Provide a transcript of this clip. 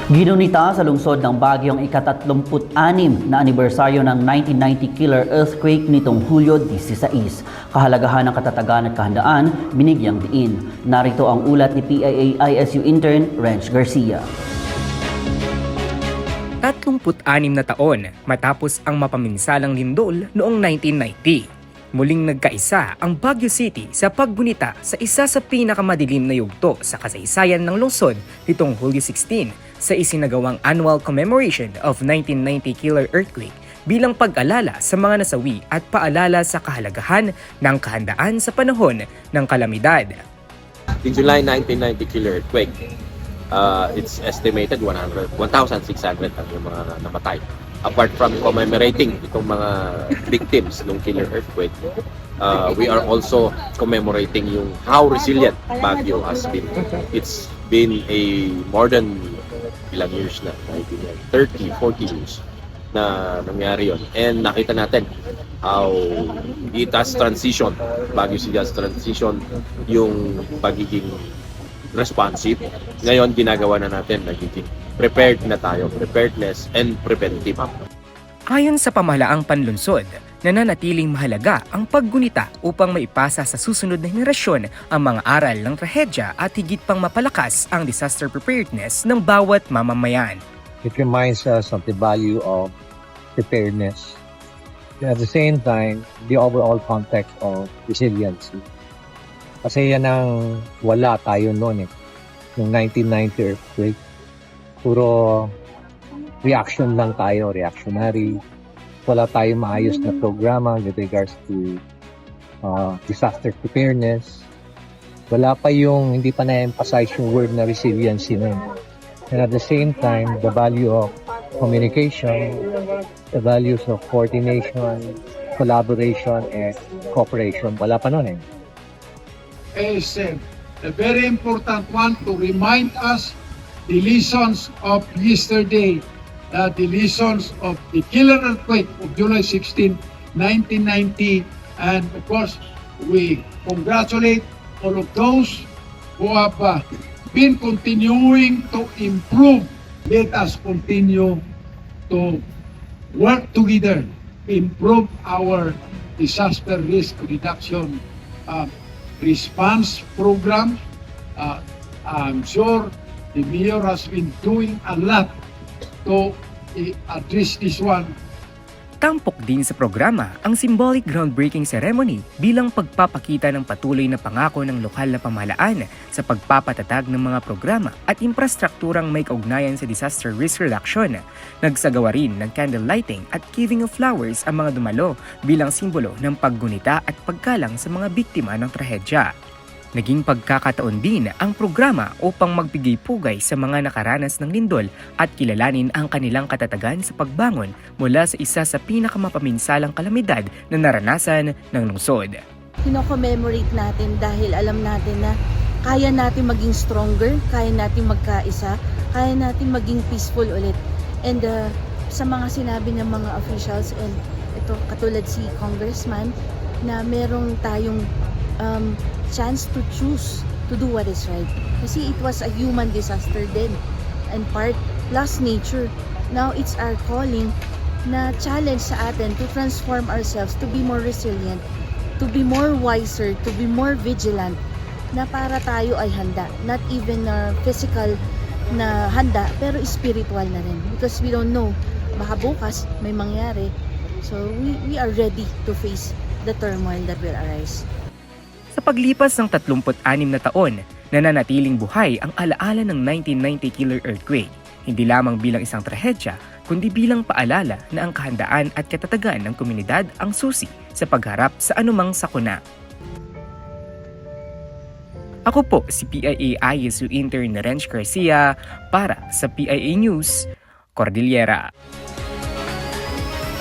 Ginunita sa lungsod ng Baguio ang ika-36 na anibersaryo ng 1990 killer earthquake nitong Hulyo 16. Kahalagahan ng katatagan at kahandaan, binigyang diin. Narito ang ulat ni PIA-ISU intern Rench Garcia. 36 na taon matapos ang mapaminsalang lindol noong 1990. Muling nagkaisa ang Baguio City sa paggunita sa isa sa pinakamadilim na yugto sa kasaysayan ng lungsod nitong Hulyo 16 sa isinagawang annual commemoration of 1990 killer earthquake bilang pag-alala sa mga nasawi at paalala sa kahalagahan ng kahandaan sa panahon ng kalamidad. The July 1990 killer earthquake, it's estimated 1,600 ang yung mga namatay. Apart from commemorating itong mga victims ng killer earthquake, we are also commemorating yung how resilient Baguio has been. It's been a more than ilang years na, 30, 40 years na nangyari yun. And nakita natin how it has transition, Baguio City has transition yung pagiging responsive. Ngayon, ginagawa na natin, nagiging prepared na tayo, preparedness and preventive. Ayon sa pamahalaang panlunsod, nananatiling mahalaga ang paggunita upang maipasa sa susunod na henerasyon ang mga aral ng trahedya at higit pang mapalakas ang disaster preparedness ng bawat mamamayan. It reminds us of the value of preparedness. And at the same time, the overall context of resiliency. Kasi yan ang wala tayo noon yung 1990 earthquake. Puro reaction lang tayo, reactionary. Wala tayong maayos na programa with regards to disaster preparedness. Wala pa yung, hindi pa na-emphasize yung word na resiliency nun. And at the same time, the value of communication, the values of coordination, collaboration, and cooperation. Wala pa nun Is a very important one to remind us the lessons of yesterday, the lessons of the killer earthquake of July 16, 1990, and of course, we congratulate all of those who have been continuing to improve. Let us continue to work together, improve our disaster risk reduction response program. I'm sure the mayor has been doing a lot to address this one. Tampok din sa programa ang symbolic groundbreaking ceremony bilang pagpapakita ng patuloy na pangako ng lokal na pamahalaan sa pagpapatatag ng mga programa at infrastrukturang may kaugnayan sa disaster risk reduction. Nagsagawa rin ng candle lighting at giving of flowers ang mga dumalo bilang simbolo ng paggunita at paggalang sa mga biktima ng trahedya. Naging pagkakataon din ang programa upang magbigay-pugay sa mga nakaranas ng lindol at kilalanin ang kanilang katatagan sa pagbangon mula sa isa sa pinakamapaminsalang kalamidad na naranasan ng lungsod. Kino-commemorate natin dahil alam natin na kaya natin maging stronger, kaya natin magkaisa, kaya natin maging peaceful ulit. And sa mga sinabi ng mga officials, and ito katulad si Congressman, na merong tayong chance to choose to do what is right. Kasi it was a human disaster din and part plus nature. Now it's our calling na challenge sa atin to transform ourselves, to be more resilient, to be more wiser, to be more vigilant, na para tayo ay handa. Not even physical na handa, pero spiritual na rin. Because we don't know, baka bukas may mangyari. So we are ready to face the turmoil that will arise. Sa paglipas ng 36 na taon, nananatiling buhay ang alaala ng 1990 killer earthquake, hindi lamang bilang isang trahedya, kundi bilang paalala na ang kahandaan at katatagan ng komunidad ang susi sa pagharap sa anumang sakuna. Ako po si PIA-ISU intern Rench Garcia para sa PIA News, Cordillera.